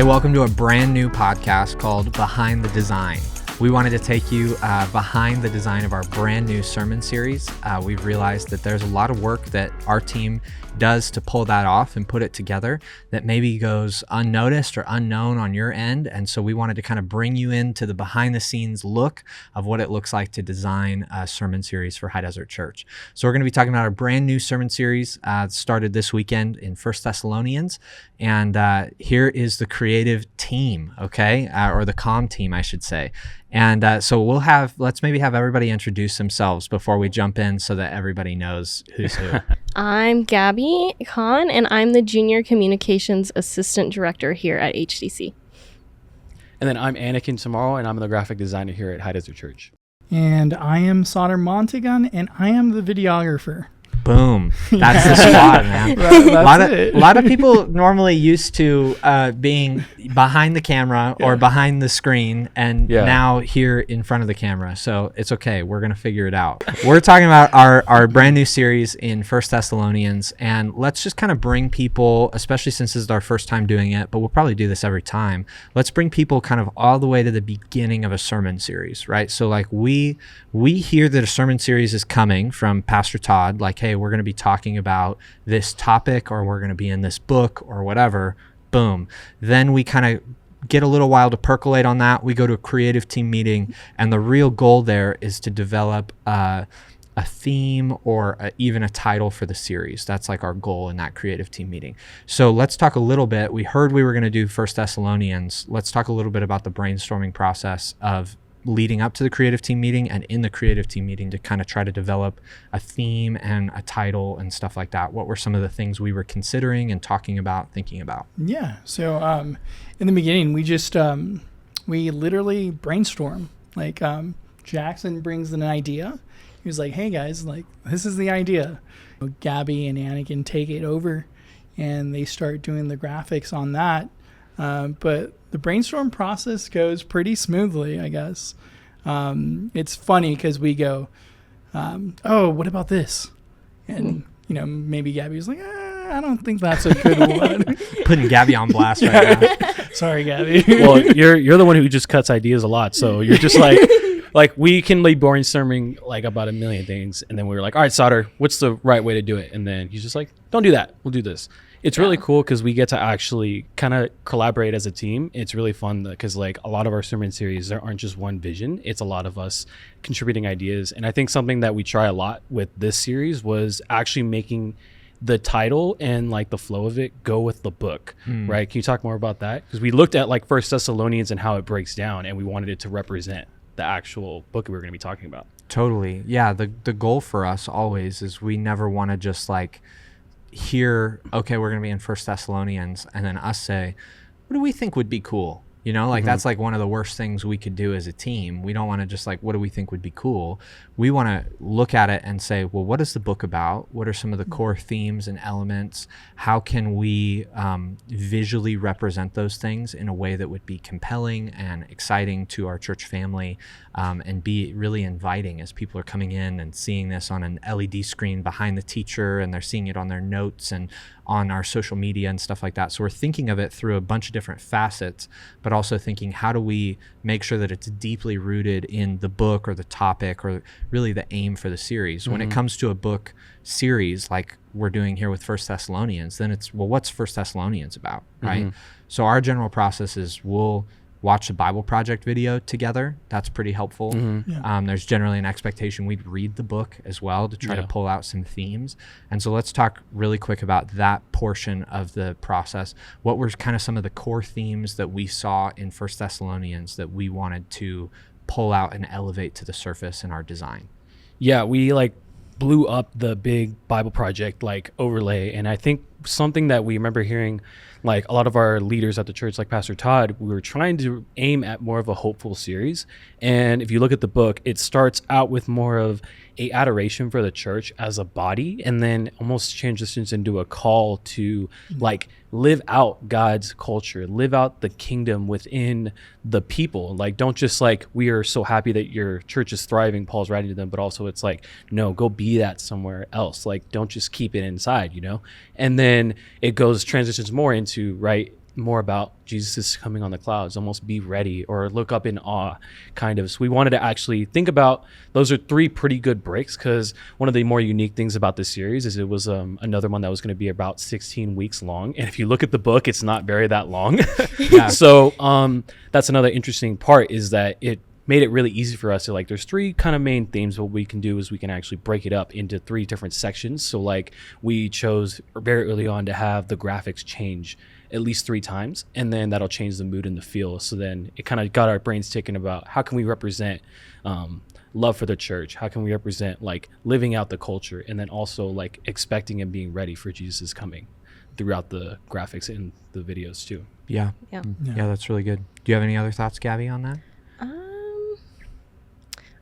Hey, welcome to a brand new podcast called Behind the Design. We wanted to take you behind the design of our brand new sermon series. We've realized that there's a lot of work that our team does to pull that off and put it together that maybe goes unnoticed or unknown on your end. And so we wanted to kind of bring you into the behind the scenes look of what it looks like to design a sermon series for High Desert Church. So we're going to be talking about our brand new sermon series started this weekend in 1 Thessalonians. And here is the creative team, okay? Or the comm team, I should say. And so let's maybe have everybody introduce themselves before we jump in so that everybody knows who's who. I'm Gabby Khan, and I'm the Junior Communications Assistant Director here at HDC. And then I'm Anakin Tomorrow, and I'm the graphic designer here at High Desert Church. And I am Sauter Montagun, and I am the videographer. Boom. That's the spot, man. A lot of people normally used to being behind the camera or behind the screen, and now here in front of the camera. So it's okay. We're going to figure it out. We're talking about our brand new series in 1 Thessalonians, and let's just kind of bring people, especially since this is our first time doing it, but we'll probably do this every time. Let's bring people kind of all the way to the beginning of a sermon series, right? So like we hear that a sermon series is coming from Pastor Todd, like, hey, we're going to be talking about this topic, or we're going to be in this book or whatever. Boom. Then we kind of get a little while to percolate on that. We go to a creative team meeting, and the real goal there is to develop a theme or even a title for the series. That's like our goal in that creative team meeting. So let's talk a little bit. We heard we were going to do 1 Thessalonians. Let's talk a little bit about the brainstorming process of leading up to the creative team meeting and in the creative team meeting to kind of try to develop a theme and a title and stuff like that. What were some of the things we were considering and talking about, thinking about? Yeah. So in the beginning, we just, we literally brainstorm. Like Jackson brings an idea. He was like, hey guys, like this is the idea. Gabby and Anakin take it over and they start doing the graphics on that. But the brainstorm process goes pretty smoothly, I guess. It's funny because we go, oh, what about this? And, maybe Gabby's like, I don't think that's a good one. Putting Gabby on blast right now. Sorry, Gabby. Well, you're the one who just cuts ideas a lot. So you're just like we can be brainstorming like about a million things. And then we were like, all right, Sauter, what's the right way to do it? And then he's just like, don't do that. We'll do this. It's really cool because we get to actually kind of collaborate as a team. It's really fun because like a lot of our sermon series, there aren't just one vision. It's a lot of us contributing ideas. And I think something that we try a lot with this series was actually making the title and like the flow of it go with the book, right? Can you talk more about that? Because we looked at like 1 Thessalonians and how it breaks down, and we wanted it to represent the actual book we were going to be talking about. Totally. Yeah. The goal for us always is we never want to just like hear, okay, we're going to be in 1 Thessalonians, and then us say, what do we think would be cool? That's like one of the worst things we could do as a team. We don't want to just like, what do we think would be cool? We want to look at it and say, well, what is the book about? What are some of the core themes and elements? How can we visually represent those things in a way that would be compelling and exciting to our church family, and be really inviting as people are coming in and seeing this on an LED screen behind the teacher, and they're seeing it on their notes and on our social media and stuff like that. So we're thinking of it through a bunch of different facets, but also thinking, how do we make sure that it's deeply rooted in the book or the topic or really the aim for the series? When it comes to a book series like we're doing here with 1 Thessalonians, then it's, well, what's 1 Thessalonians about, right? So our general process is we'll watch the Bible Project video together. That's pretty helpful. There's generally an expectation we'd read the book as well to try to pull out some themes. And so let's talk really quick about that portion of the process. What were kind of some of the core themes that we saw in 1 Thessalonians that we wanted to pull out and elevate to the surface in our design? Yeah, we like blew up the big Bible Project like overlay. And I think something that we remember hearing, like a lot of our leaders at the church, like Pastor Todd, we were trying to aim at more of a hopeful series. And if you look at the book, it starts out with more of a adoration for the church as a body, and then almost transitions into a call to like live out God's culture, live out the kingdom within the people. Like, don't just like, we are so happy that your church is thriving, Paul's writing to them, but also it's like, no, go be that somewhere else. Like, don't just keep it inside, you know? And then it transitions more into, right, more about Jesus is coming on the clouds, almost be ready or look up in awe, kind of. So we wanted to actually think about, those are 3 pretty good breaks, because one of the more unique things about this series is it was another one that was going to be about 16 weeks long. And if you look at the book, it's not very that long. Yeah. So that's another interesting part, is that it made it really easy for us to, like, there's 3 kind of main themes. What we can do is we can actually break it up into 3 different sections. So like we chose very early on to have the graphics change at least 3 times, and then that'll change the mood and the feel. So then it kind of got our brains ticking about how can we represent love for the church, how can we represent like living out the culture, and then also like expecting and being ready for Jesus' coming throughout the graphics and the videos too. Yeah. Yeah. Yeah, that's really good. Do you have any other thoughts, Gabby, on that?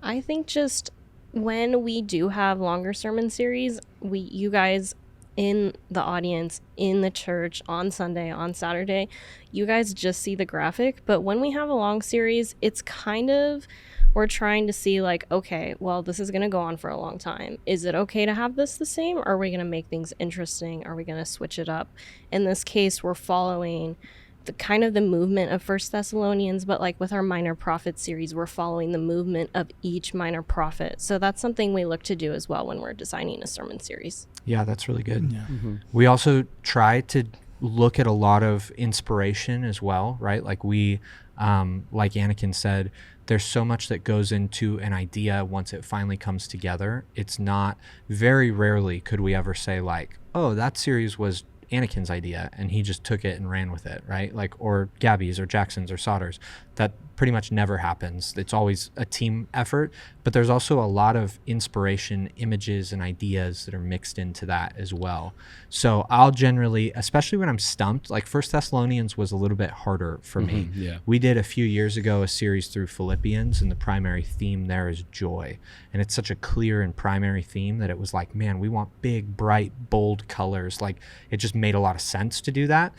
I think just when we do have longer sermon series, you guys in the audience, in the church, on Sunday, on Saturday, you guys just see the graphic. But when we have a long series, it's kind of, we're trying to see like, okay, well, this is going to go on for a long time. Is it okay to have this the same? Or are we going to make things interesting? Are we going to switch it up? In this case, we're following the kind of the movement of First Thessalonians, but like with our minor prophet series, we're following the movement of each minor prophet. So that's something we look to do as well when we're designing a sermon series. Yeah, that's really good. Yeah. We also try to look at a lot of inspiration as well, right? Like we, like Anakin said, there's so much that goes into an idea once it finally comes together. It's not, very rarely could we ever say like, oh, that series was Anakin's idea and he just took it and ran with it, right? Like, or Gabby's or Jackson's or Sauter's. That pretty much never happens. It's always a team effort, but there's also a lot of inspiration, images, and ideas that are mixed into that as well. So I'll generally, especially when I'm stumped, like First Thessalonians was a little bit harder for me. Yeah. We did a few years ago a series through Philippians, and the primary theme there is joy. And it's such a clear and primary theme that it was like, man, we want big, bright, bold colors. Like it just made a lot of sense to do that.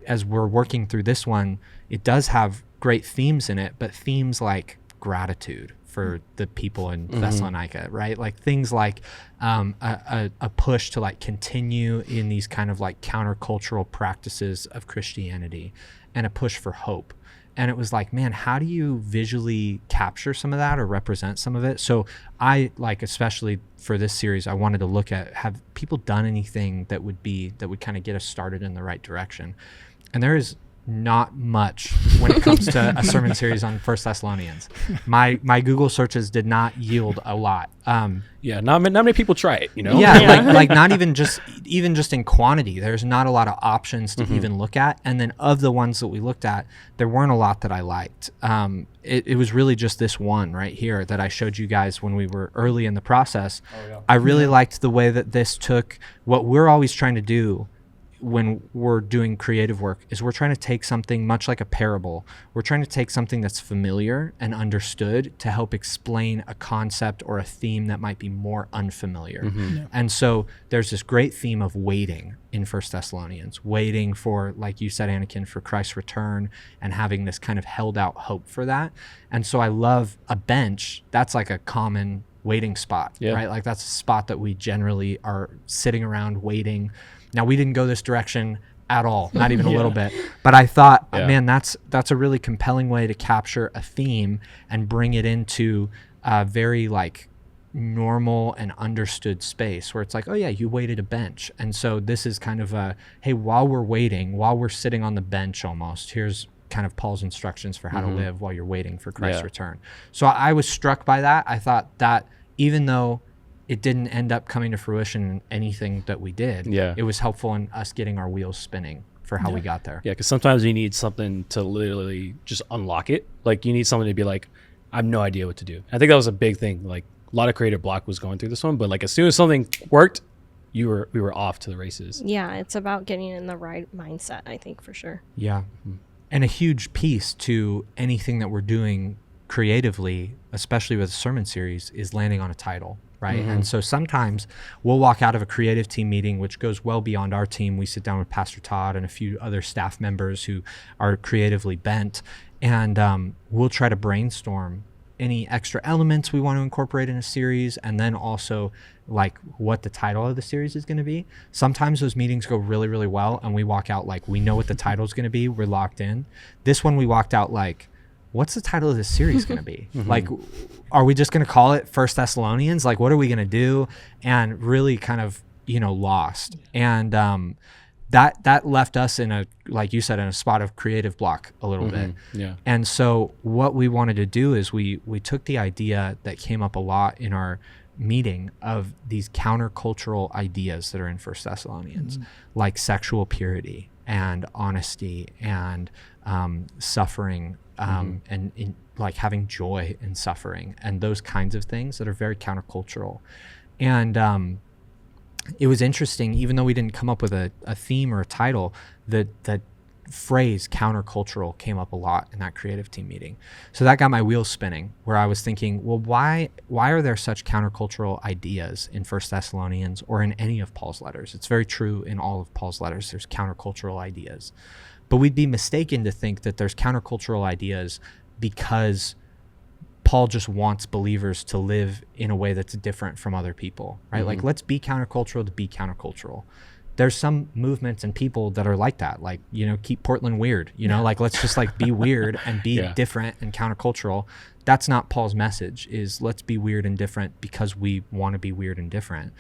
As we're working through this one, it does have great themes in it, but themes like gratitude for the people in Thessalonica, right? Like things like a push to like continue in these kind of like countercultural practices of Christianity, and a push for hope. And it was like, man, how do you visually capture some of that or represent some of it? So I like, especially for this series, I wanted to look at, have people done anything that would kind of get us started in the right direction? And there is not much when it comes to a sermon series on First Thessalonians. My Google searches did not yield a lot. Yeah, not many people try it, you know? Yeah, like not even just in quantity. There's not a lot of options to even look at. And then of the ones that we looked at, there weren't a lot that I liked. It was really just this one right here that I showed you guys when we were early in the process. Oh, yeah. I really liked the way that this took what we're always trying to do when we're doing creative work, is we're trying to take something much like a parable. We're trying to take something that's familiar and understood to help explain a concept or a theme that might be more unfamiliar. Yeah. And so there's this great theme of waiting in First Thessalonians, waiting for, like you said, Anakin, for Christ's return, and having this kind of held out hope for that. And so I love a bench. That's like a common waiting spot, right? Like that's a spot that we generally are sitting around waiting. Now, we didn't go this direction at all, not even a little bit. But I thought, man, that's a really compelling way to capture a theme and bring it into a very like normal and understood space where it's like, oh yeah, you waited a bench. And so this is kind of a, hey, while we're waiting, while we're sitting on the bench almost, here's kind of Paul's instructions for how to live while you're waiting for Christ's return. So I was struck by that. I thought that even though it didn't end up coming to fruition in anything that we did, it was helpful in us getting our wheels spinning for how we got there. Yeah, because sometimes you need something to literally just unlock it. Like you need something to be like, I have no idea what to do. I think that was a big thing. Like a lot of creative block was going through this one, but like as soon as something worked, we were off to the races. Yeah, it's about getting in the right mindset, I think, for sure. Yeah. And a huge piece to anything that we're doing creatively, especially with a sermon series, is landing on a title. Right. And so sometimes we'll walk out of a creative team meeting, which goes well beyond our team. We sit down with Pastor Todd and a few other staff members who are creatively bent, and we'll try to brainstorm any extra elements we want to incorporate in a series, and then also like what the title of the series is going to be. Sometimes those meetings go really, really well, and we walk out like we know what the title is going to be. We're locked in. This one we walked out like, what's the title of this series going to be? Like, are we just going to call it First Thessalonians? Like, what are we going to do? And really kind of, lost. And that left us in a, like you said, in a spot of creative block a little bit. Yeah. And so what we wanted to do is we took the idea that came up a lot in our meeting of these countercultural ideas that are in First Thessalonians, like sexual purity and honesty and suffering, and like having joy in suffering and those kinds of things that are very countercultural. And it was interesting, even though we didn't come up with a theme or a title, that phrase countercultural came up a lot in that creative team meeting. So that got my wheels spinning, where I was thinking, well, why are there such countercultural ideas in First Thessalonians or in any of Paul's letters? It's very true in all of Paul's letters. There's countercultural ideas. But we'd be mistaken to think that there's countercultural ideas because Paul just wants believers to live in a way that's different from other people, right? Like, let's be countercultural to be countercultural. There's some movements and people that are like that, like, keep Portland weird, like, let's just like be weird and be different and countercultural. That's not Paul's message, is let's be weird and different because we want to be weird and different.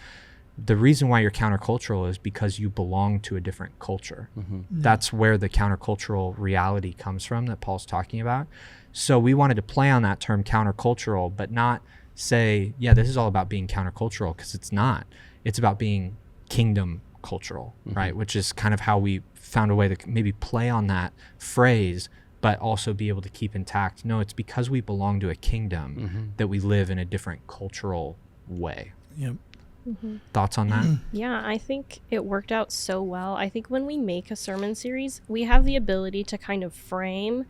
The reason why you're countercultural is because you belong to a different culture. That's where the countercultural reality comes from that Paul's talking about. So we wanted to play on that term countercultural, but not say, this is all about being countercultural, because it's not. It's about being kingdom cultural, right? Which is kind of how we found a way to maybe play on that phrase, but also be able to keep intact. No, it's because we belong to a kingdom that we live in a different cultural way. Yep. Thoughts on that? Yeah, I think it worked out so well. I think when we make a sermon series, we have the ability to kind of frame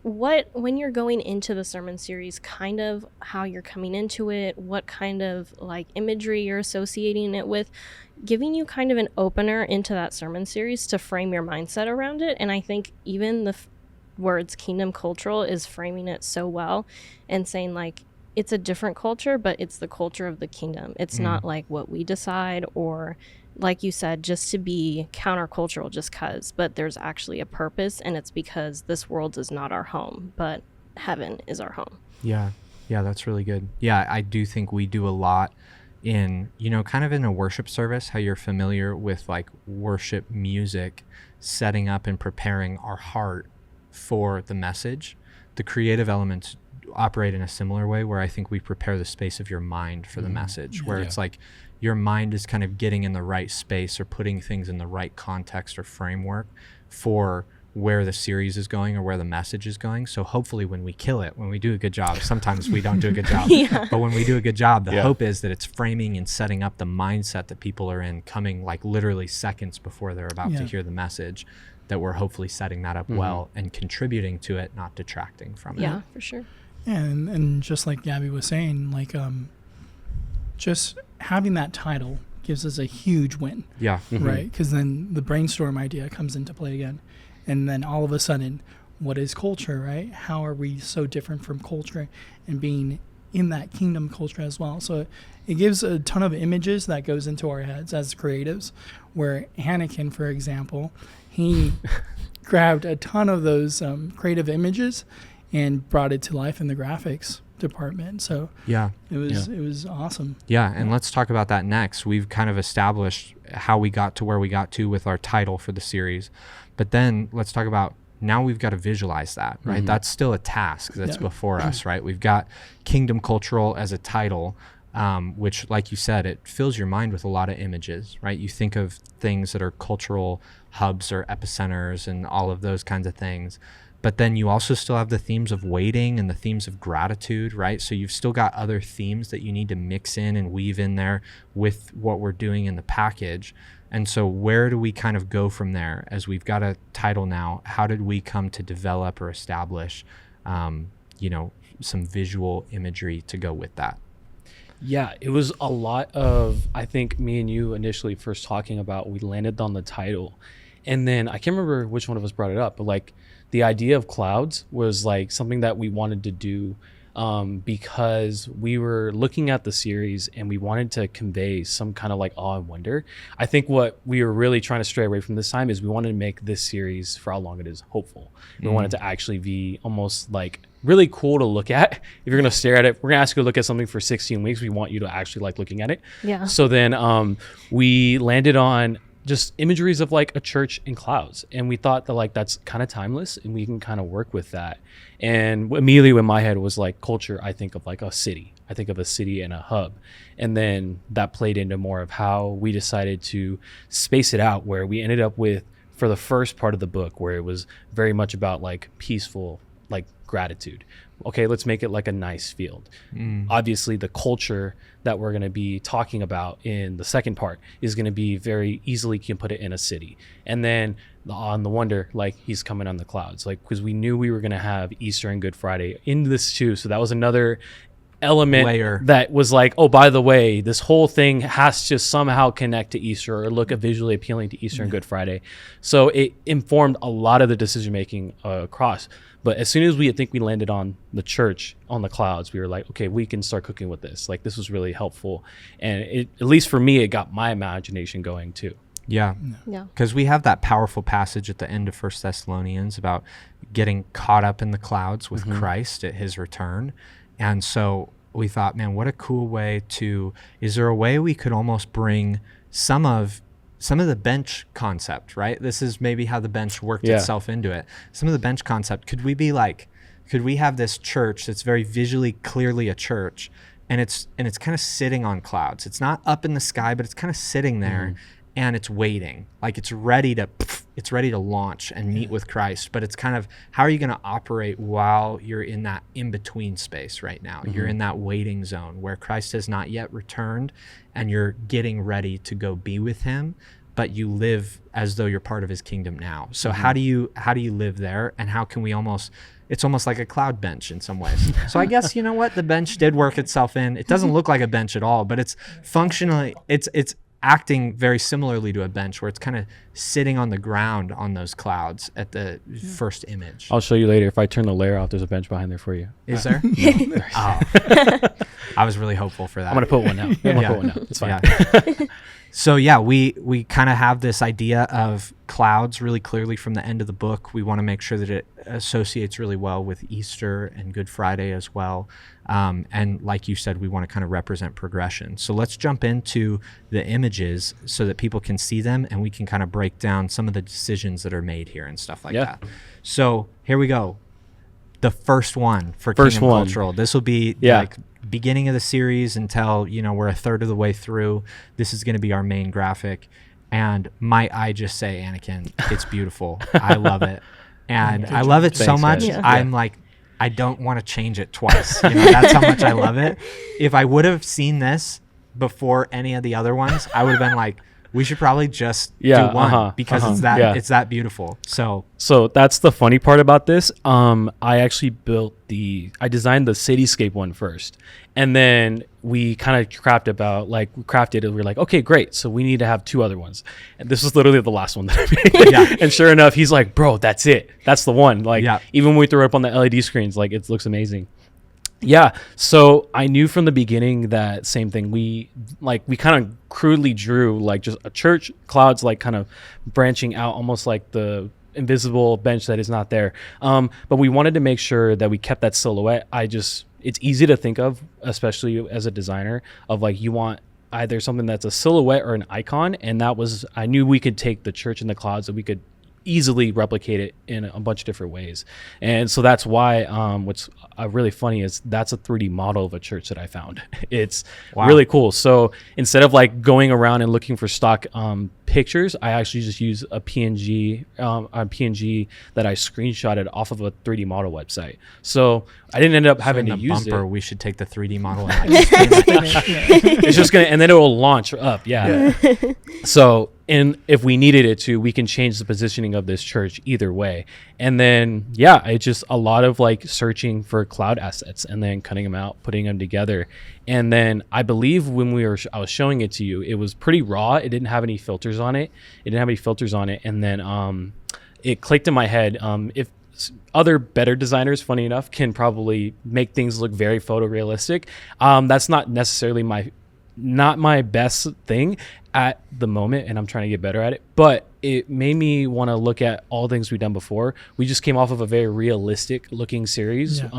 when you're going into the sermon series, kind of how you're coming into it, what kind of like imagery you're associating it with, giving you kind of an opener into that sermon series to frame your mindset around it. And I think even the words kingdom cultural is framing it so well and saying like, it's a different culture, but it's the culture of the kingdom. It's not like what we decide, or like you said, just to be countercultural just cause, but there's actually a purpose, and it's because this world is not our home, but heaven is our home. Yeah, that's really good. Yeah, I do think we do a lot in, kind of in a worship service, how you're familiar with like worship music, setting up and preparing our heart for the message. The creative elements operate in a similar way, where I think we prepare the space of your mind for the message, where it's like your mind is kind of getting in the right space or putting things in the right context or framework for where the series is going or where the message is going. So hopefully when we kill it, when we do a good job, sometimes we don't do a good job, but when we do a good job, the hope is that it's framing and setting up the mindset that people are in, coming like literally seconds before they're about to hear the message, that we're hopefully setting that up well and contributing to it, not detracting from it. Yeah, for sure. And just like Gabby was saying, like just having that title gives us a huge win. Yeah. Right? Because then the brainstorm idea comes into play again. And then all of a sudden, what is culture, right? How are we so different from culture and being in that kingdom culture as well? So it gives a ton of images that goes into our heads as creatives, where Anakin, for example, he grabbed a ton of those creative images and brought it to life in the graphics department. So it was awesome. Yeah, and let's talk about that next. We've kind of established how we got to where we got to with our title for the series, but then let's talk about, now we've got to visualize that, right? That's still a task that's before us, right? We've got kingdom cultural as a title, which, like you said, it fills your mind with a lot of images, right? You think of things that are cultural hubs or epicenters and all of those kinds of things. But then you also still have the themes of waiting and the themes of gratitude, right? So you've still got other themes that you need to mix in and weave in there with what we're doing in the package. And so where do we kind of go from there? As we've got a title now, how did we come to develop or establish, some visual imagery to go with that? Yeah, it was a lot of, I think me and you initially first talking about, we landed on the title. And then I can't remember which one of us brought it up, but like the idea of clouds was like something that we wanted to do because we were looking at the series and we wanted to convey some kind of like awe and wonder. I think what we were really trying to stray away from this time is we wanted to make this series, for how long it is, hopeful. We wanted to actually be almost like really cool to look at. If you're going to stare at it, we're going to ask you to look at something for 16 weeks. We want you to actually like looking at it. Yeah. So then we landed on just imageries of like a church in clouds, and we thought that like that's kind of timeless and we can kind of work with that. And immediately in my head was like culture, I think of like a city. I think of a city and a hub. And then that played into more of how we decided to space it out, where we ended up with, for the first part of the book, where it was very much about like peaceful, like gratitude. Okay, let's make it like a nice field. Obviously the culture that we're going to be talking about in the second part is going to be very easily, can put it in a city. And then on the wonder, like he's coming on the clouds, like, because we knew we were going to have Easter and Good Friday in this too. So that was another element Layer. that was like, oh, by the way, this whole thing has to somehow connect to Easter or look visually appealing to Easter and Good Friday. So it informed a lot of the decision making across. But as soon as we landed on the church on the clouds, we were like, okay, we can start cooking with this. Like, this was really helpful. And it, at least for me, it got my imagination going too. Yeah. Because we have that powerful passage at the end of First Thessalonians about getting caught up in the clouds with Christ at his return. And so we thought, man, what a cool way to, is there a way we could almost bring some of the bench concept, right? This is maybe how the bench worked itself into it. Some of the bench concept, could we have this church that's very visually clearly a church, and it's kind of sitting on clouds. It's not up in the sky, but it's kind of sitting there and it's waiting. Like it's ready to launch and meet with Christ, but it's kind of, how are you going to operate while you're in that in-between space right now? You're in that waiting zone where Christ has not yet returned and you're getting ready to go be with him, but you live as though you're part of his kingdom now. So how do you live there, and how can we it's almost like a cloud bench in some ways. So I guess, you know what, the bench did work itself in. It doesn't look like a bench at all, but it's functionally, it's acting very similarly to a bench, where it's kind of sitting on the ground on those clouds at the first image. I'll show you later. If I turn the layer off, there's a bench behind there for you. Is there? Oh. I was really hopeful for that. I'm going to put one out. Put one out. It's fine. Yeah. So yeah, we kind of have this idea of clouds really clearly from the end of the book. We want to make sure that it associates really well with Easter and Good Friday as well. And like you said, we want to kind of represent progression. So let's jump into the images so that people can see them, and we can kind of break down some of the decisions that are made here and stuff like that. So here we go. The first one for Kingdom Cultural. This will be like beginning of the series until, we're a third of the way through. This is going to be our main graphic. And might I just say, Anakin, it's beautiful. I love it. And I love it so much. Yeah. I'm like, I don't want to change it twice. That's how much I love it. If I would have seen this before any of the other ones, I would have been like, we should probably just do one because it's that beautiful. So that's the funny part about this. I actually I designed the cityscape one first, and then we kind of crafted it. We're like, okay, great. So we need to have two other ones. And this was literally the last one that I made. And sure enough, he's like, bro, that's it. That's the one. Like, even when we threw it up on the LED screens, like, it looks amazing. Yeah. So I knew from the beginning that same thing. We kind of crudely drew like just a church, clouds, like kind of branching out, almost like the invisible bench that is not there. But we wanted to make sure that we kept that silhouette. It's easy to think of, especially as a designer, of like, you want either something that's a silhouette or an icon. And I knew we could take the church in the clouds, that we could easily replicate it in a bunch of different ways. And so that's why what's really funny is that's a 3D model of a church that I found. It's really cool. So instead of like going around and looking for stock pictures, I actually just use a PNG that I screenshotted off of a 3D model website. So I didn't end up having to use it. We should take the 3D model. It's just and then it will launch up. Yeah. So, and if we needed it to, we can change the positioning of this church either way. And then, it's just a lot of like searching for cloud assets and then cutting them out, putting them together. And then I believe when I was showing it to you, it was pretty raw. It didn't have any filters on it. And then it clicked in my head. other better designers, funny enough, can probably make things look very photorealistic. That's not necessarily not my best thing at the moment, and I'm trying to get better at it, but it made me want to look at all things we've done before. We just came off of a very realistic looking series, at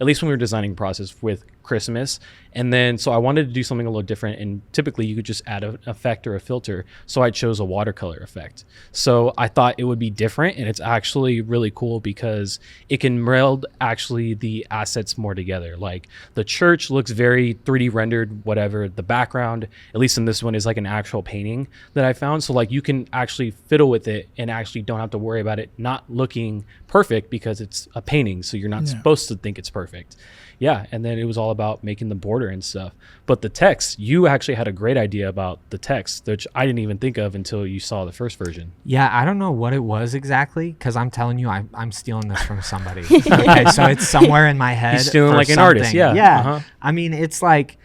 least when we were designing process with Christmas. And then, so I wanted to do something a little different, and typically you could just add an effect or a filter. So I chose a watercolor effect. So I thought it would be different, and it's actually really cool because it can meld actually the assets more together. Like the church looks very 3D rendered, whatever. The background, at least in this one, is like an actual painting that I found. So like you can actually fiddle with it and actually don't have to worry about it not looking perfect because it's a painting. So you're not supposed to think it's perfect. Yeah. And then it was all about making the border and stuff. But the text, you actually had a great idea about the text, which I didn't even think of until you saw the first version. Yeah, I don't know what it was exactly, because I'm telling you, I'm stealing this from somebody. Okay, so it's somewhere in my head. He's stealing for like an something. artist. Yeah. Yeah. Uh-huh. I mean, it's like,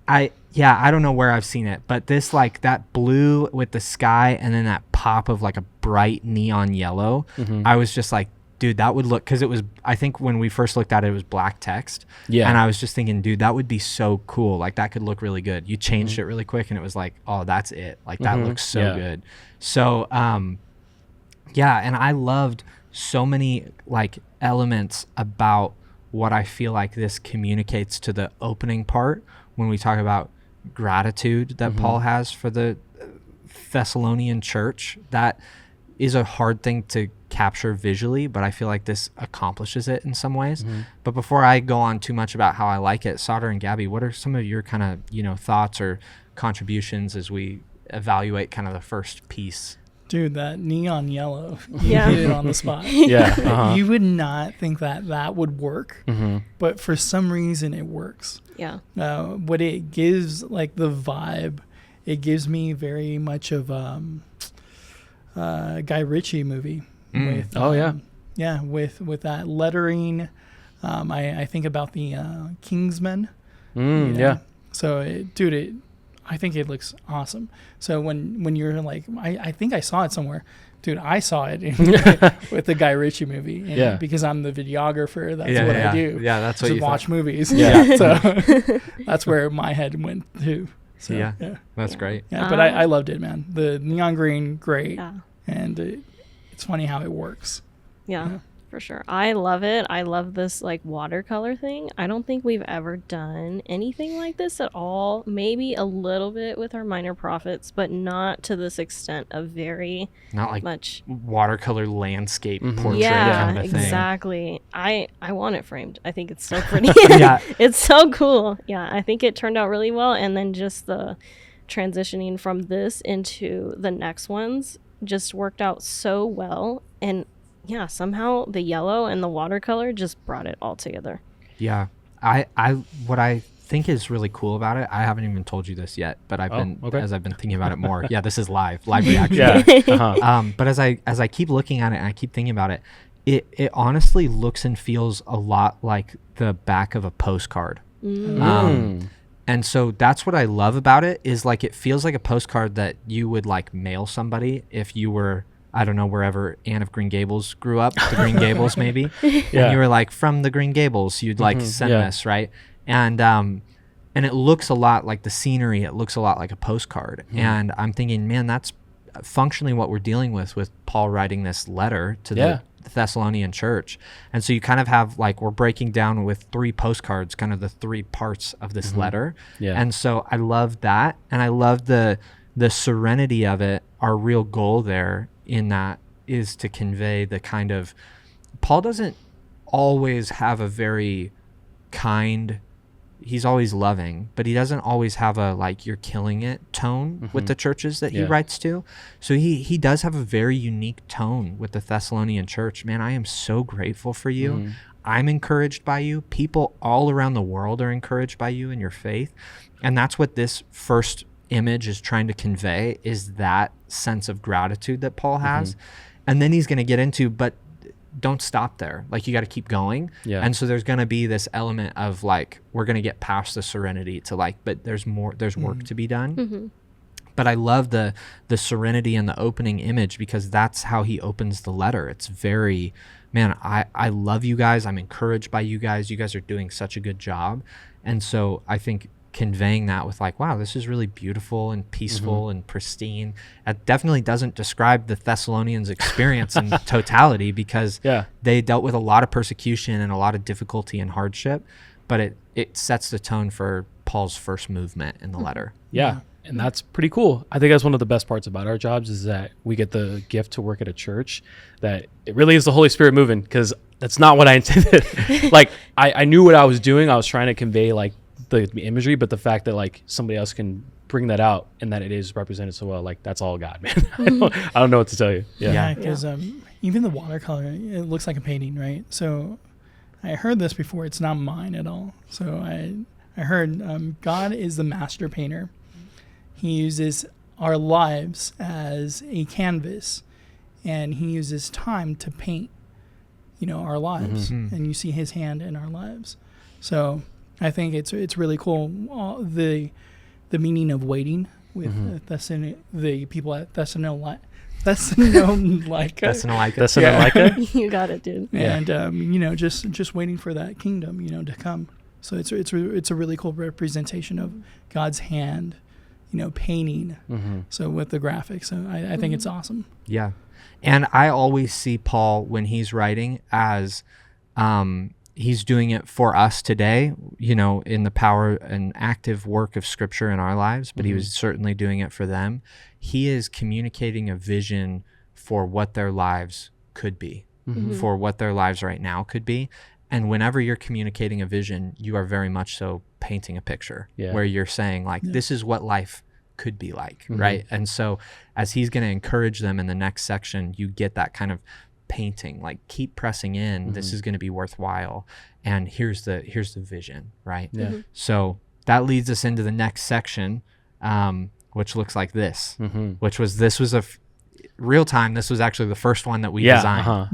I don't know where I've seen it, but this, like that blue with the sky and then that pop of like a bright neon yellow, I was just like, dude, that would look, because it was, I think when we first looked at it, it was black text. Yeah. And I was just thinking, dude, that would be so cool. Like that could look really good. You changed it really quick and it was like, oh, that's it. Like that looks so good. So, yeah. And I loved so many like elements about what I feel like this communicates to the opening part when we talk about gratitude that Paul has for the Thessalonian church. That is a hard thing to capture visually, but I feel like this accomplishes it in some ways. But before I go on too much about how I like it, Sauter and Gabby, what are some of your kind of, thoughts or contributions as we evaluate kind of the first piece? Dude, that neon yellow, you hit it on the spot. You would not think that would work, but for some reason it works. Yeah. What it gives, like the vibe, it gives me very much of Guy Ritchie movie. With, with that lettering. I think about the Kingsmen. So, I think it looks awesome. So when you're like, I think I saw it somewhere. Dude, I saw it with the Guy Ritchie movie. And because I'm the videographer, that's what I do. Yeah, that's what you watch movies. Yeah. So that's where my head went to. So, that's great. Yeah, but I loved it, man. The neon green, great. Yeah. And it's funny how it works. Yeah, for sure. I love it. I love this like watercolor thing. I don't think we've ever done anything like this at all. Maybe a little bit with our minor prophets, but not to this extent of very not like much watercolor landscape portrait kind of thing. Exactly. I want it framed. I think it's so pretty. It's so cool. Yeah, I think it turned out really well. And then just the transitioning from this into the next ones just worked out so well. And somehow the yellow and the watercolor just brought it all together. Yeah. What I think is really cool about it, I haven't even told you this yet, but I've been thinking about it more. Yeah, this is live reaction. But as I keep looking at it and I keep thinking about it, it honestly looks and feels a lot like the back of a postcard. And so that's what I love about it, is like it feels like a postcard that you would like mail somebody if you were, I don't know, wherever Anne of Green Gables grew up, the Green Gables maybe. And you were like, from the Green Gables, you'd like send this, right? And it looks a lot like the scenery. It looks a lot like a postcard. And I'm thinking, man, that's functionally what we're dealing with Paul writing this letter to the Thessalonian church. And so you kind of have like, we're breaking down with 3 postcards, kind of the 3 parts of this letter. And so I love that. And I love the serenity of it. Our real goal there in that is to convey the kind of, Paul doesn't always have a very kind, he's always loving, but he doesn't always have a like you're killing it tone with the churches that he writes to. So he does have a very unique tone with the Thessalonian church. Man, I am so grateful for you. I'm encouraged by you. People all around the world are encouraged by you in your faith. And that's what this first image is trying to convey, is that sense of gratitude that Paul has. And then he's going to get into, but don't stop there. Like you got to keep going. And so there's going to be this element of like, we're going to get past the serenity to like, but there's more, there's work to be done. But I love the serenity and the opening image, because that's how he opens the letter. It's very, man, I love you guys. I'm encouraged by you guys. You guys are doing such a good job. And so I think conveying that with like, wow, this is really beautiful and peaceful and pristine. It definitely doesn't describe the Thessalonians' experience in totality, because they dealt with a lot of persecution and a lot of difficulty and hardship, but it sets the tone for Paul's first movement in the letter. Yeah. And that's pretty cool. I think that's one of the best parts about our jobs, is that we get the gift to work at a church that it really is the Holy Spirit moving, because that's not what I intended. Like I knew what I was doing. I was trying to convey like the imagery, but the fact that like somebody else can bring that out and that it is represented so well, like that's all God, man. I don't know what to tell you. Yeah, because even the watercolor, it looks like a painting, right? So I heard this before. It's not mine at all. So I heard God is the master painter. He uses our lives as a canvas, and he uses time to paint, our lives. And you see his hand in our lives. So I think it's really cool. The meaning of waiting with the people at Thessalonica. You got it, dude. And just waiting for that kingdom, to come. So it's a really cool representation of God's hand, painting. So with the graphics, so I think it's awesome. Yeah, and I always see Paul when he's writing as he's doing it for us today, in the power and active work of Scripture in our lives, but he was certainly doing it for them. He is communicating a vision for what their lives could be, for what their lives right now could be. And whenever you're communicating a vision, you are very much so painting a picture where you're saying like, this is what life could be like, right? And so as he's going to encourage them in the next section, you get that kind of painting, like keep pressing in, this is going to be worthwhile, and here's the vision, right? So that leads us into the next section, which looks like this, which was real time. This was actually the first one that we designed.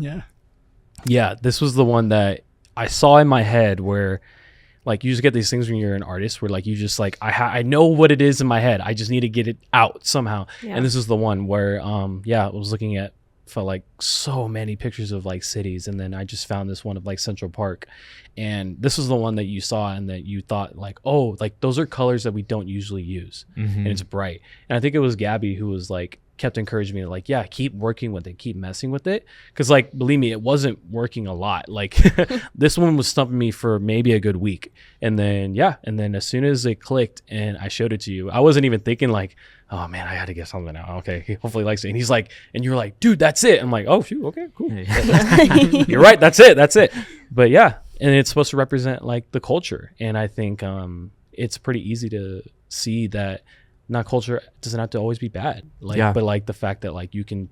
This was the one that I saw in my head, where like you just get these things when you're an artist where like you just like I know what it is in my head, I just need to get it out somehow. And this is the one where I was looking at, felt like so many pictures of like cities, and then I just found this one of like Central Park, and this was the one that you saw and that you thought like, oh, like those are colors that we don't usually use, and it's bright. And I think it was Gabby who was like kept encouraging me to like, keep working with it, keep messing with it, because like believe me, it wasn't working a lot. Like this one was stumping me for maybe a good week, and then as soon as it clicked and I showed it to you, I wasn't even thinking like, oh man, I had to get something out. Okay, he hopefully likes it. And he's like, and you're like, dude, that's it. I'm like, oh shoot, okay, cool. You're right, that's it. But and it's supposed to represent like the culture, and I think it's pretty easy to see that not culture doesn't have to always be bad, but like the fact that like you can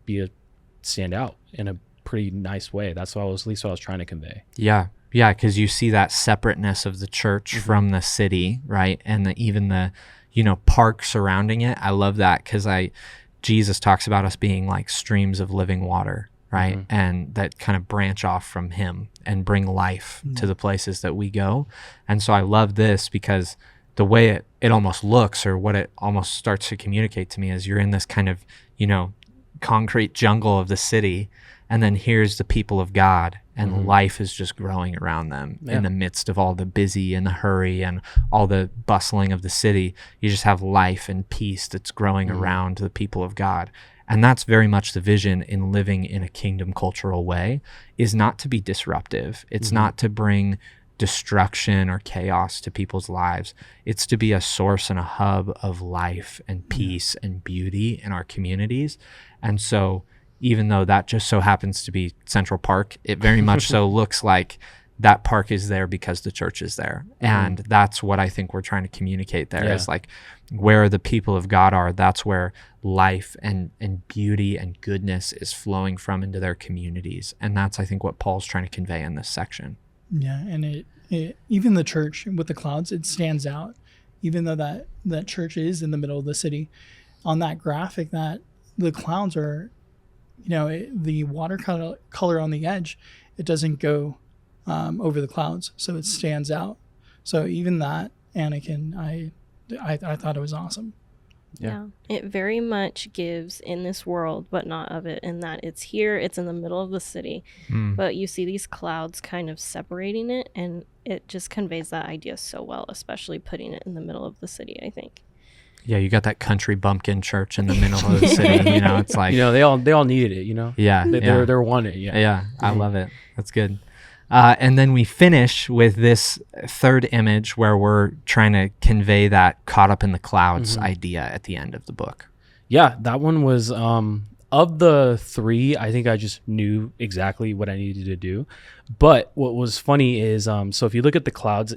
stand out in a pretty nice way. That's what at least what I was trying to convey. Because you see that separateness of the church from the city, right? And even the park surrounding it. I love that, because Jesus talks about us being like streams of living water, right? And that kind of branch off from him and bring life to the places that we go. And so I love this, because the way it almost looks, or what it almost starts to communicate to me, is you're in this kind of, concrete jungle of the city, and then here's the people of God, and life is just growing around them in the midst of all the busy and the hurry and all the bustling of the city. You just have life and peace that's growing around the people of God. And that's very much the vision in living in a kingdom cultural way, is not to be disruptive. It's not to bring destruction or chaos to people's lives. It's to be a source and a hub of life and peace and beauty in our communities. And so even though that just so happens to be Central Park, it very much so looks like that park is there because the church is there. And that's what I think we're trying to communicate there, is like where the people of God are, that's where life and beauty and goodness is flowing from into their communities. And that's, I think, what Paul's trying to convey in this section. Yeah, and it even the church with the clouds, it stands out, even though that church is in the middle of the city. On that graphic, that the clouds are, the watercolor on the edge, it doesn't go over the clouds, so it stands out. So even that, Anakin, I thought it was awesome. Yeah. It very much gives in this world, but not of it, in that it's here, it's in the middle of the city, but you see these clouds kind of separating it, and it just conveys that idea so well, especially putting it in the middle of the city, I think. Yeah, you got that country bumpkin church in the middle of the city. You know, it's like, You know, they all needed it. You know. yeah, They're wanted. Yeah. yeah. I love it. That's good. And then we finish with this third image where we're trying to convey that caught up in the clouds idea at the end of the book. Yeah, that one was of the three, I think I just knew exactly what I needed to do. But what was funny is so if you look at the clouds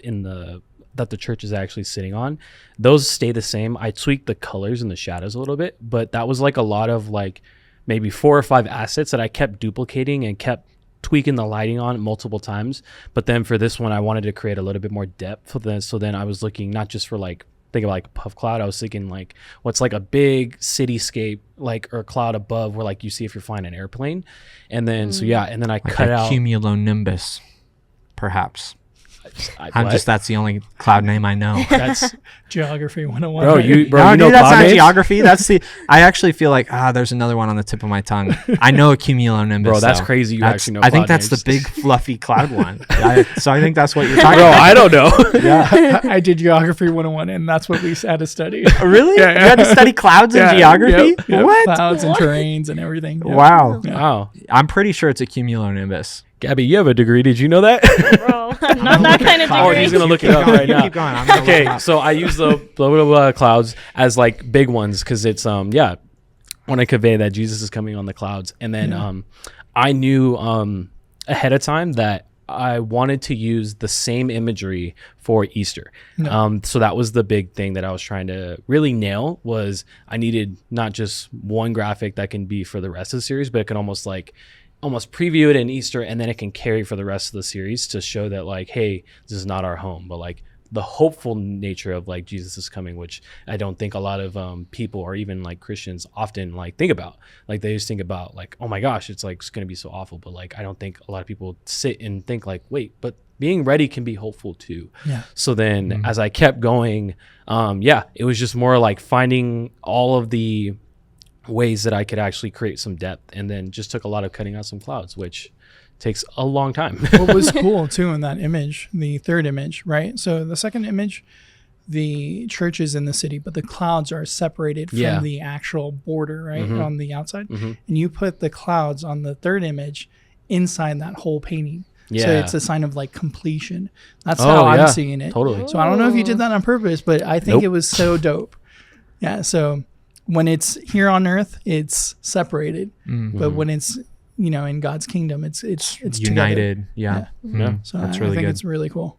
that the church is actually sitting on, those stay the same. I tweaked the colors and the shadows a little bit, but that was like a lot of like maybe 4 or 5 assets that I kept duplicating and kept tweaking the lighting on multiple times. But then for this one, I wanted to create a little bit more depth for this. So then I was looking not just for like, think of like a puff cloud. I was thinking like what's like a big cityscape, like, or a cloud above where like you see if you're flying an airplane. And then, so yeah. And then I Like cut a out. cumulonimbus, perhaps. What? That's the only cloud name I know. That's Geography 101. bro. right? You No, know dude, that's cloud not names? geography. That's I actually feel like there's another one on the tip of my tongue. I know a cumulonimbus. Bro, that's though. crazy. You That's- actually know. I think cloud that's names. the big fluffy cloud one. So I think that's what you're talking Bro, about. I don't know. Yeah. I did Geography 101, and that's what we had to study. Really? Yeah, You had to study clouds in geography? Yep, yep. What? Clouds and terrains and everything. Yep. Wow. Wow. I'm pretty sure it's a cumulonimbus. Gabby, you have a degree. Did you know that? Bro, not that kind of Oh, degree. he's gonna look it up right You now. keep going. I'm gonna look it Okay, up. so I use the blah, blah, blah clouds as like big ones because it's want to convey that Jesus is coming on the clouds. And then I knew ahead of time that I wanted to use the same imagery for Easter. So that was the big thing that I was trying to really nail. Was I needed not just one graphic that can be for the rest of the series, but it can almost preview it in Easter, and then it can carry for the rest of the series to show that like, hey, this is not our home, but like the hopeful nature of like Jesus is coming, which I don't think a lot of people or even like Christians often like think about. Like they just think about like, oh my gosh, it's like it's gonna be so awful. But like I don't think a lot of people sit and think like, wait, but being ready can be hopeful too. Yeah. So then as I kept going, it was just more like finding all of the ways that I could actually create some depth, and then just took a lot of cutting out some clouds, which takes a long time. What was cool too in that image, the third image, right? So the second image, the church is in the city, but the clouds are separated from the actual border, right, on the outside. And you put the clouds on the third image inside that whole painting. So it's a sign of like completion. That's how I'm seeing it. Totally. So I don't know if you did that on purpose, but I think Nope. it was so dope. Yeah. So when it's here on earth, it's separated, but when it's in God's kingdom, it's United. together. Yeah. Yeah. So That's I really think good. it's really cool.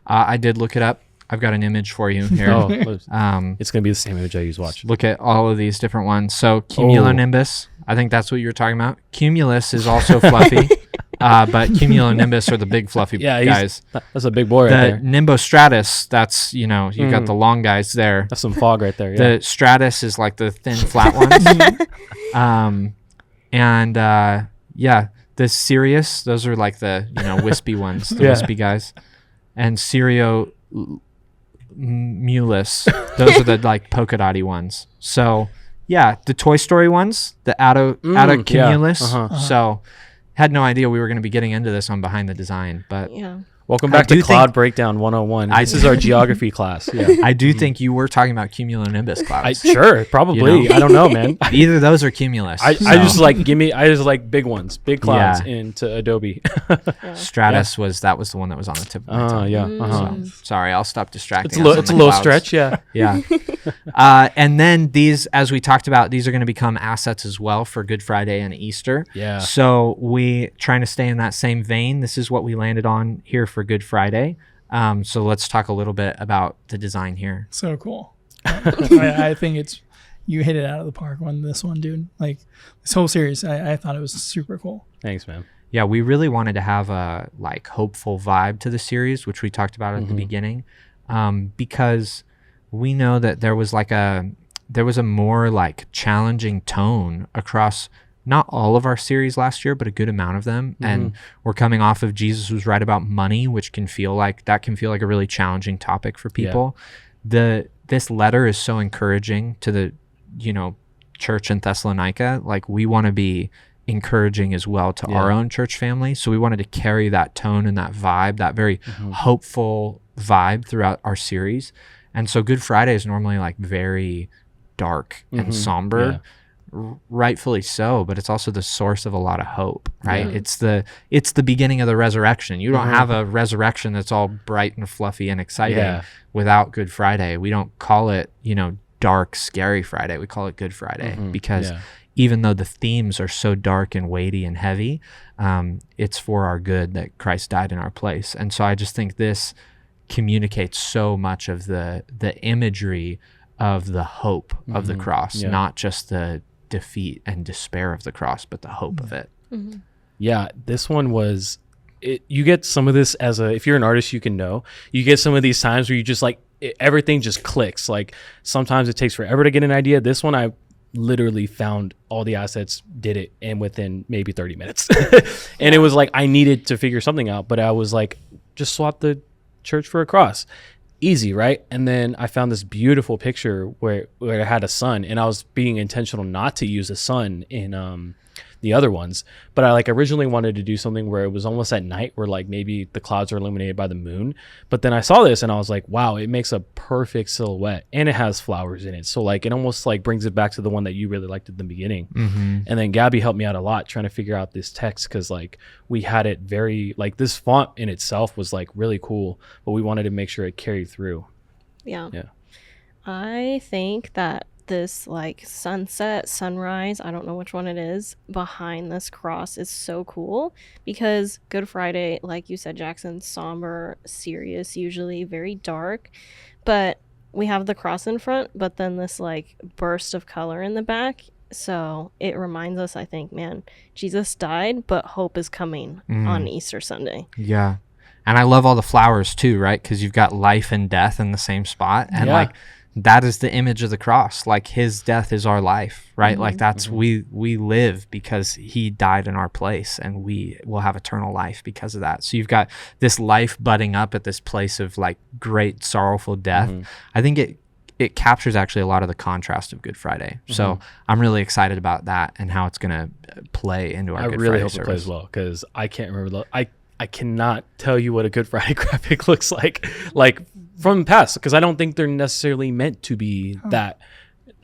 I did look it up. I've got an image for you here. It's gonna be the same image I use. Watch. Look at all of these different ones. So cumulonimbus, I think that's what you were talking about. Cumulus is also fluffy, but cumulonimbus are the big fluffy guys. That's a big boy right The there. nimbostratus, that's, you got the long guys there. That's some fog right there. Yeah. The stratus is like the thin, flat ones. The Sirius, those are like the, wispy ones, the wispy guys. And Mulus, those are the like polka dotty ones. So yeah, the Toy Story ones, the Attocumulus. So had no idea we were going to be getting into this on Behind the Design, but Yeah. Welcome I back to do Cloud think- Breakdown 101. This is our geography class. Yeah. I do think you were talking about cumulonimbus clouds. Sure, probably. You know? I don't know, man. Either those or cumulus. I just like big ones, big clouds Yeah. into Adobe. Stratus was the one that was on the tip of my tongue. Yeah. So, sorry, I'll stop distracting. It's a little stretch, yeah. Yeah. And then these, as we talked about, these are going to become assets as well for Good Friday and Easter. Yeah. So we trying to stay in that same vein. This is what we landed on here for Good Friday. So let's talk a little bit about the design here. So cool. I think you hit it out of the park on this one, dude. Like this whole series, I thought it was super cool. Thanks, man. Yeah, we really wanted to have a like hopeful vibe to the series, which we talked about at the beginning, because we know that there was a more like challenging tone across not all of our series last year, but a good amount of them. And we're coming off of Jesus Was Right About Money, which can feel like a really challenging topic for people. The this letter is so encouraging to the, church in Thessalonica. Like, we want to be encouraging as well to our own church family. So we wanted to carry that tone and that vibe, that very hopeful vibe throughout our series. And so Good Friday is normally like very dark and somber, rightfully so, but it's also the source of a lot of hope, right? It's the beginning of the resurrection. You don't have a resurrection that's all bright and fluffy and exciting without Good Friday. We don't call it, dark, scary Friday. We call it Good Friday because even though the themes are so dark and weighty and heavy, it's for our good that Christ died in our place. And so I just think this communicates so much of the imagery of the hope of the cross, not just the defeat and despair of the cross, but the hope of it. Yeah, this one was, you get some of this if you're an artist, you get some of these times where you just like, everything just clicks. Like sometimes it takes forever to get an idea. This one, I literally found all the assets, did it, and within maybe 30 minutes. And it was like, I needed to figure something out, but I was like, just swap the church for a cross. Easy, right? And then I found this beautiful picture where it had a sun, and I was being intentional not to use a sun in the other ones, but I like originally wanted to do something where it was almost at night, where like maybe the clouds are illuminated by the moon. But then I saw this and I was like, wow, it makes a perfect silhouette, and it has flowers in it, so like it almost like brings it back to the one that you really liked at the beginning. And then Gabby helped me out a lot trying to figure out this text, because like we had it very like, this font in itself was like really cool, but we wanted to make sure it carried through. Yeah. I think that this like sunset, sunrise, I don't know which one it is, behind this cross is so cool, because Good Friday, like you said, Jackson, somber, serious, usually very dark, but we have the cross in front, but then this like burst of color in the back. So it reminds us, I think, man, Jesus died, but hope is coming on Easter Sunday. Yeah. And I love all the flowers too, right? Because you've got life and death in the same spot. And like, that is the image of the cross. Like, his death is our life, right? Like, that's we live because he died in our place, and we will have eternal life because of that. So you've got this life budding up at this place of like great sorrowful death. I think it captures actually a lot of the contrast of Good Friday. So I'm really excited about that and how it's going to play into our Good Friday hope service. It plays well, because I can't remember I cannot tell you what a Good Friday graphic looks like from the past, because I don't think they're necessarily meant to be that.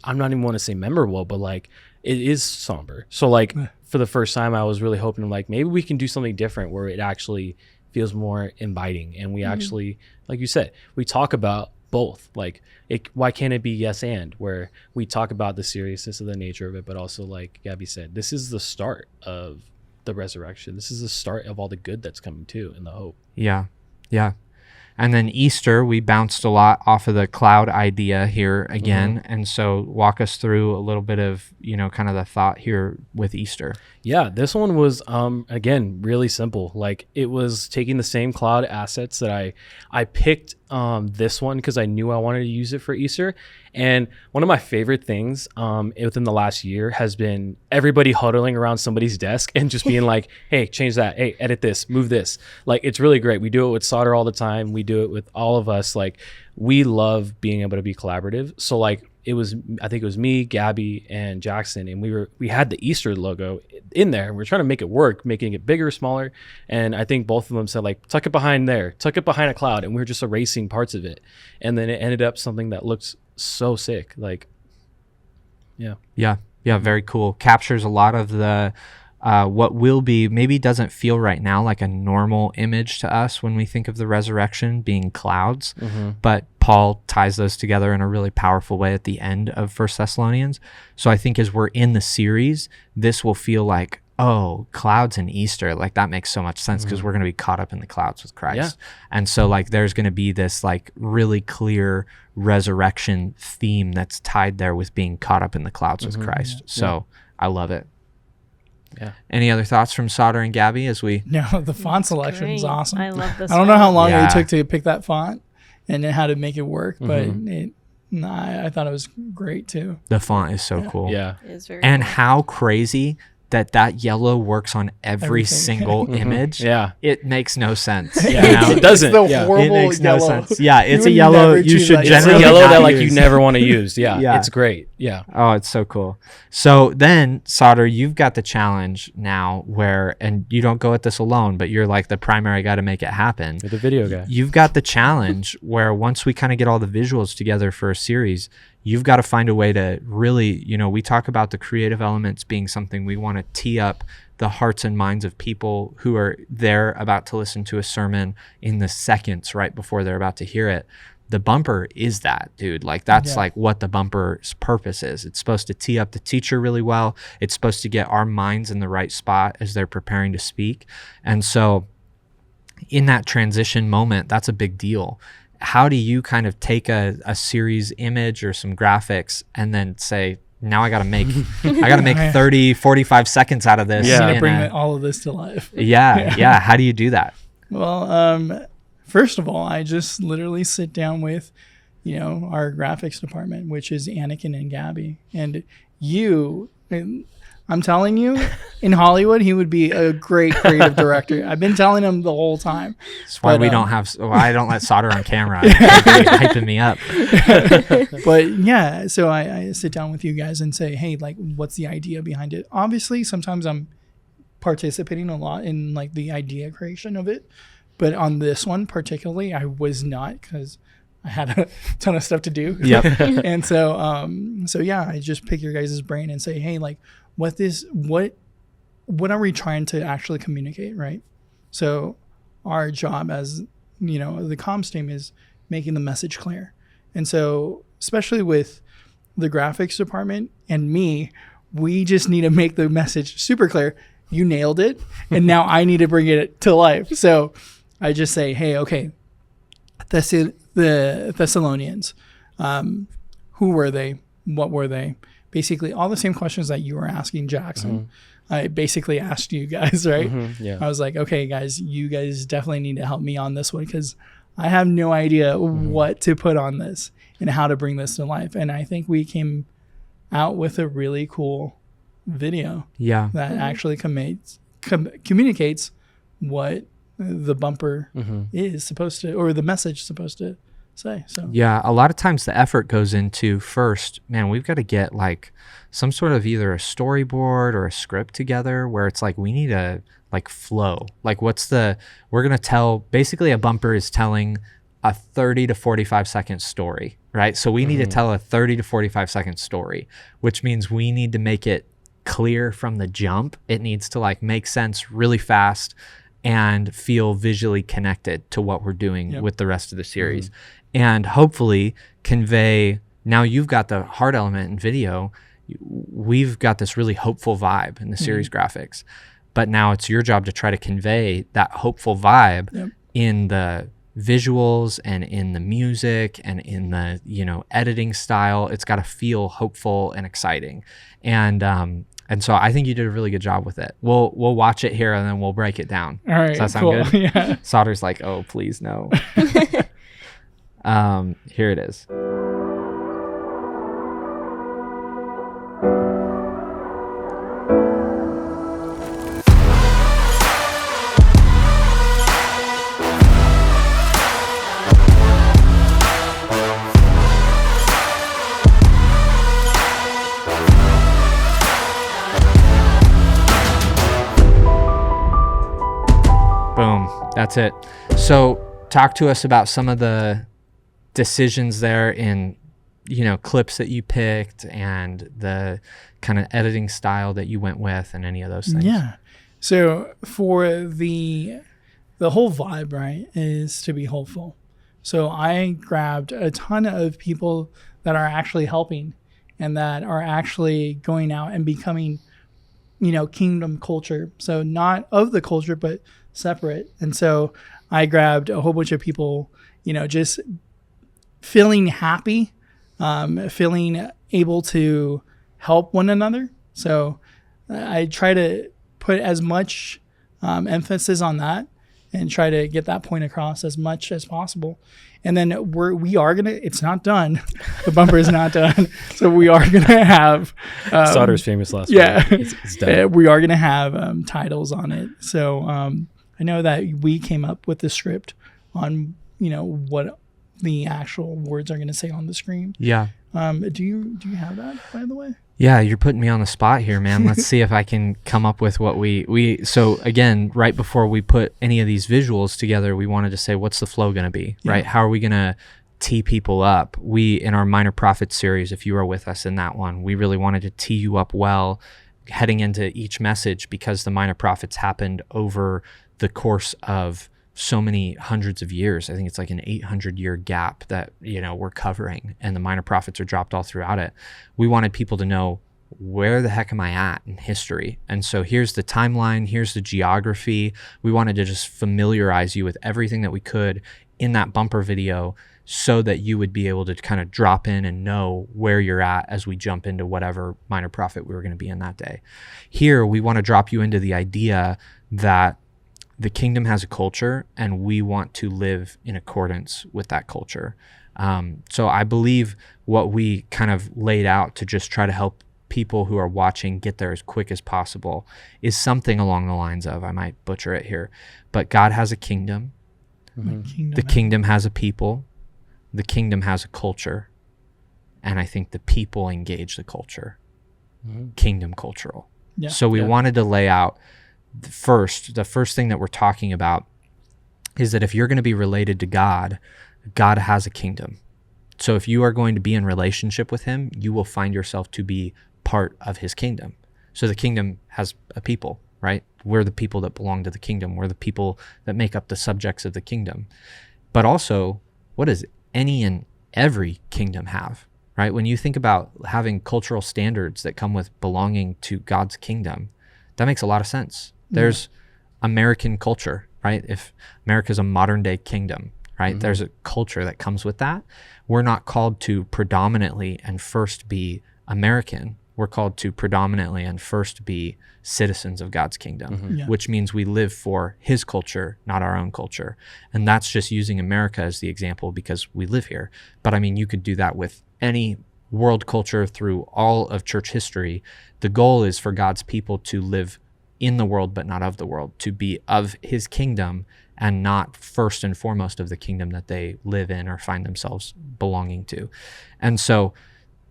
I'm not even want to say memorable, but like it is somber. So like for the first time, I was really hoping like maybe we can do something different where it actually feels more inviting, and we actually, like you said, we talk about both. Like, why can't it be yes and, where we talk about the seriousness of the nature of it, but also like Gabby said, this is the start of the resurrection. This is the start of all the good that's coming too, and the hope. Yeah. And then Easter, we bounced a lot off of the cloud idea here again. And so walk us through a little bit of, kind of the thought here with Easter. Yeah, this one was, again, really simple. Like, it was taking the same cloud assets that I picked this one because I knew I wanted to use it for Easter. And one of my favorite things within the last year has been everybody huddling around somebody's desk and just being like, hey, change that. Hey, edit this, move this. Like, it's really great. We do it with Solder all the time. We do it with all of us. Like, we love being able to be collaborative. So like, I think it was me, Gabby, and Jackson, and we had the Easter logo in there. We're trying to make it work, making it bigger, smaller. And I think both of them said like, tuck it behind there, tuck it behind a cloud. And we were just erasing parts of it. And then it ended up something that looks so sick. Like, yeah, very cool. Captures a lot of the what will be, maybe doesn't feel right now like a normal image to us when we think of the resurrection being clouds, but Paul ties those together in a really powerful way at the end of 1 Thessalonians. So I think as we're in the series, this will feel like, oh, clouds and Easter, like that makes so much sense, because we're going to be caught up in the clouds with Christ. And so like there's going to be this like really clear resurrection theme that's tied there with being caught up in the clouds with Christ. So I love it. Yeah. Any other thoughts from Solder and Gabby as we? No, the font selection is awesome. I love this. I don't know how long it took to pick that font and then how to make it work, but I thought it was great too. The font is so cool. Yeah. It is very and cool. how crazy that yellow works on every Everything. single image. Yeah. It makes no sense. Yeah. You know? It doesn't. It's the Yeah. horrible It makes no yellow. sense. Yeah, it's a would yellow never you choose should that. It's a generally yellow not that like you use. never want to use. Yeah. Yeah. It's great. Yeah. Oh, it's so cool. So then, Sauter, you've got the challenge now where, and you don't go at this alone, but you're like the primary guy to make it happen. You're the video guy. You've got the challenge where once we kind of get all the visuals together for a series, you've got to find a way to really, we talk about the creative elements being something we want to tee up the hearts and minds of people who are there about to listen to a sermon in the seconds right before they're about to hear it. The bumper is that, dude. Like that's like what the bumper's purpose is. It's supposed to tee up the teacher really well. It's supposed to get our minds in the right spot as they're preparing to speak. And so in that transition moment, that's a big deal. How do you kind of take a series image or some graphics and then say, now I got to make 30, 45 seconds out of this. Yeah. I'm gonna in bring all of this to life. Yeah. How do you do that? Well, first of all, I just literally sit down with, our graphics department, which is Anakin and Gabby. And I'm telling you, in Hollywood, he would be a great creative director. I've been telling him the whole time. That's why I don't let Sauter on camera. Hyping me up. But yeah, so I sit down with you guys and say, hey, like, what's the idea behind it? Obviously, sometimes I'm participating a lot in like the idea creation of it. But on this one particularly, I was not because I had a ton of stuff to do. Yep. And so yeah, I just pick your guys' brain and say, hey, like, what are we trying to actually communicate, right? So our job as, the comms team is making the message clear. And so especially with the graphics department and me, we just need to make the message super clear. You nailed it. And now I need to bring it to life. So I just say, hey, okay, the Thessalonians, who were they? What were they? Basically all the same questions that you were asking Jackson. I basically asked you guys, right? Yeah. I was like, okay, guys, you guys definitely need to help me on this one because I have no idea what to put on this and how to bring this to life. And I think we came out with a really cool video that actually communicates what the bumper is supposed to, or the message is supposed to say. So yeah, a lot of times the effort goes into first, man, we've got to get like some sort of either a storyboard or a script together where it's like we need a like flow. Like we're going to tell, basically a bumper is telling a 30 to 45 second story, right? So we need to tell a 30 to 45 second story, which means we need to make it clear from the jump. It needs to like make sense really fast and feel visually connected to what we're doing with the rest of the series. And hopefully convey, now you've got the hard element in video, we've got this really hopeful vibe in the series graphics, but now it's your job to try to convey that hopeful vibe in the visuals and in the music and in the editing style. It's got to feel hopeful and exciting. And so I think you did a really good job with it. We'll watch it here and then we'll break it down. all right, Does that sound cool. good? Yeah. Sauter's like, oh, please no. Here it is. Boom. That's it. So talk to us about some of the decisions there in, clips that you picked and the kind of editing style that you went with and any of those things. Yeah. So for the whole vibe, right, is to be hopeful. So I grabbed a ton of people that are actually helping and that are actually going out and becoming, kingdom culture. So not of the culture, but separate. And so I grabbed a whole bunch of people, just feeling happy, feeling able to help one another. So I try to put as much emphasis on that and try to get that point across as much as possible. And then we are gonna. It's not done. The bumper is not done. So we are gonna have Sauter's famous last yeah. word. It's done. We are gonna have titles on it. So I know that we came up with the script on what the actual words are gonna say on the screen. Yeah. Do you have that, by the way? Yeah, you're putting me on the spot here, man. Let's see if I can come up with what we so again, right before we put any of these visuals together, we wanted to say, what's the flow going to be, right? How are we going to tee people up? We, in our Minor Prophets series, if you were with us in that one, we really wanted to tee you up well heading into each message, because the Minor Prophets happened over the course of so many hundreds of years. I think it's like an 800-year gap that, we're covering, and the Minor Prophets are dropped all throughout it. We wanted people to know, where the heck am I at in history? And so here's the timeline, here's the geography. We wanted to just familiarize you with everything that we could in that bumper video, so that you would be able to kind of drop in and know where you're at as we jump into whatever minor prophet we were going to be in that day. Here, we want to drop you into the idea that the kingdom has a culture, and we want to live in accordance with that culture. So I believe what we kind of laid out to just try to help people who are watching get there as quick as possible is something along the lines of, I might butcher it here, but God has a kingdom. Mm-hmm. The kingdom has a people. The kingdom has a culture. And I think the people engage the culture. Mm-hmm. Kingdom cultural. Yeah. So we wanted to lay out the first thing that we're talking about is that if you're going to be related to God, God has a kingdom. So if you are going to be in relationship with him, you will find yourself to be part of his kingdom. So the kingdom has a people, right? We're the people that belong to the kingdom. We're the people that make up the subjects of the kingdom. But also, what does any and every kingdom have, right? When you think about having cultural standards that come with belonging to God's kingdom, that makes a lot of sense. There's American culture, right? If America's a modern day kingdom, right? Mm-hmm. There's a culture that comes with that. We're not called to predominantly and first be American. We're called to predominantly and first be citizens of God's kingdom, which means we live for his culture, not our own culture. And that's just using America as the example because we live here. But I mean, you could do that with any world culture through all of church history. The goal is for God's people to live in the world, but not of the world, to be of his kingdom and not first and foremost of the kingdom that they live in or find themselves belonging to. And so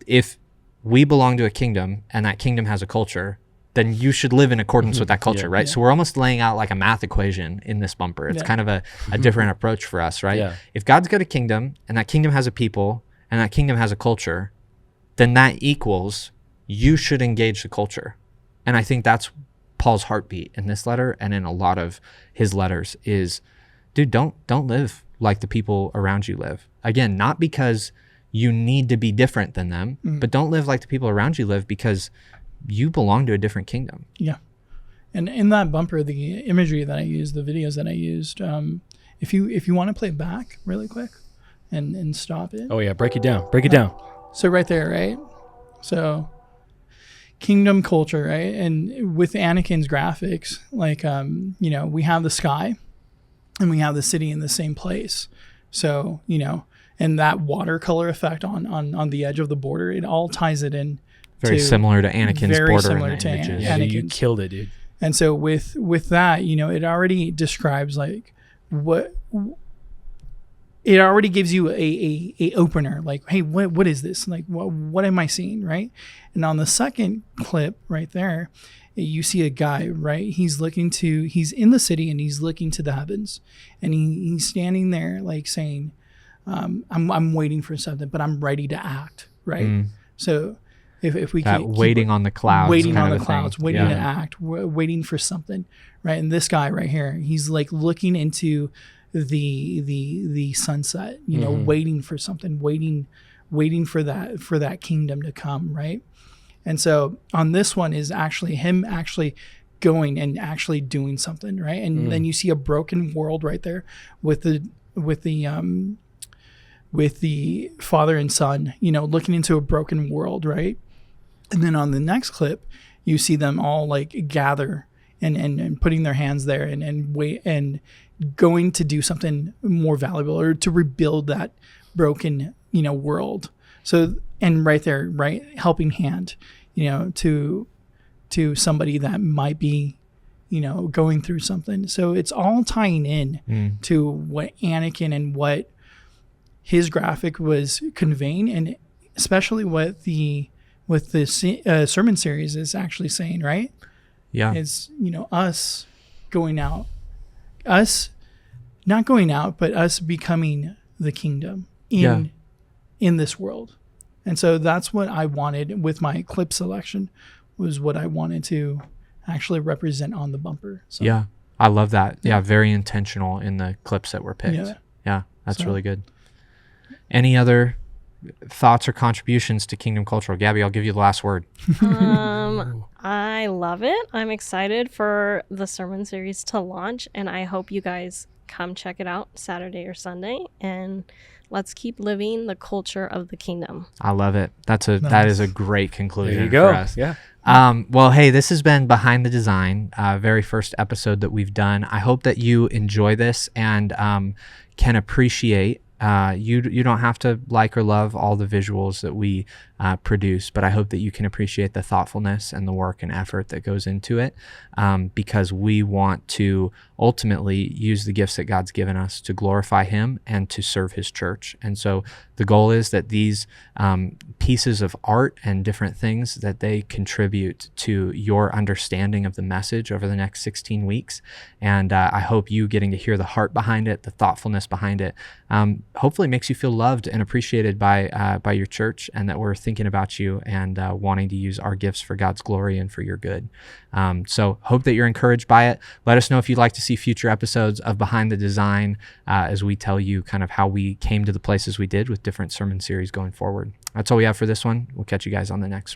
if we belong to a kingdom and that kingdom has a culture, then you should live in accordance with that culture, right? Yeah. So we're almost laying out like a math equation in this bumper. It's kind of a different approach for us, right? Yeah. If God's got a kingdom and that kingdom has a people and that kingdom has a culture, then that equals you should engage the culture. And I think that's Paul's heartbeat in this letter and in a lot of his letters is, dude, don't live like the people around you live. Again, not because you need to be different than them, but don't live like the people around you live because you belong to a different kingdom. Yeah. And in that bumper, the imagery that I used, the videos that I used, if you want to play it back really quick and stop it. Oh yeah, break it down. Break it down. So right there, right? So kingdom culture, right? And with Anakin's graphics, like, we have the sky and we have the city in the same place. So, and that watercolor effect on the edge of the border, it all ties it in. Very similar to Anakin's very border similar in the to images. Yeah, you killed it, dude. And so with that, it already describes like what it already gives you a opener, like, hey, what is this? Like, what am I seeing, right? And on the second clip right there, you see a guy, right? He's in the city and he's looking to the heavens, and he's standing there like saying, I'm waiting for something, but I'm ready to act, right? So if we that waiting on the clouds, waiting to act, waiting for something, right? And this guy right here, he's like looking into the sunset, waiting for something, waiting for that kingdom to come, right? And so on this one is actually him actually going and actually doing something, right? And then you see a broken world right there with the father and son, looking into a broken world, right? And then on the next clip, you see them all like gather and putting their hands there and wait and going to do something more valuable or to rebuild that broken, world. So, and right there, right, helping hand, to somebody that might be, going through something. So it's all tying in to what Anakin and what his graphic was conveying, and especially what the sermon series is actually saying, right? Yeah. It's, us going out, us not going out, but us becoming the kingdom in this world. And so that's what I wanted with my clip selection, was what I wanted to actually represent on the bumper. So, Yeah. I love that. Yeah. Very intentional in the clips that were picked. Yeah. That's So- really good. Any other thoughts or contributions to Kingdom Cultural? Gabby, I'll give you the last word. I love it. I'm excited for the sermon series to launch, and I hope you guys come check it out Saturday or Sunday, and let's keep living the culture of the kingdom. I love it. That is a great conclusion There you go. for us. Yeah. Well, hey, this has been Behind the Design, very first episode that we've done. I hope that you enjoy this and can appreciate. You don't have to like or love all the visuals that we produce, but I hope that you can appreciate the thoughtfulness and the work and effort that goes into it, because we want to ultimately use the gifts that God's given us to glorify Him and to serve His church. And so the goal is that these pieces of art and different things, that they contribute to your understanding of the message over the next 16 weeks. And I hope you getting to hear the heart behind it, the thoughtfulness behind it, hopefully makes you feel loved and appreciated by your church, and that we're thinking about you and wanting to use our gifts for God's glory and for your good. So hope that you're encouraged by it. Let us know if you'd like to see future episodes of Behind the Design, as we tell you kind of how we came to the places we did with different sermon series going forward. That's all we have for this one. We'll catch you guys on the next one.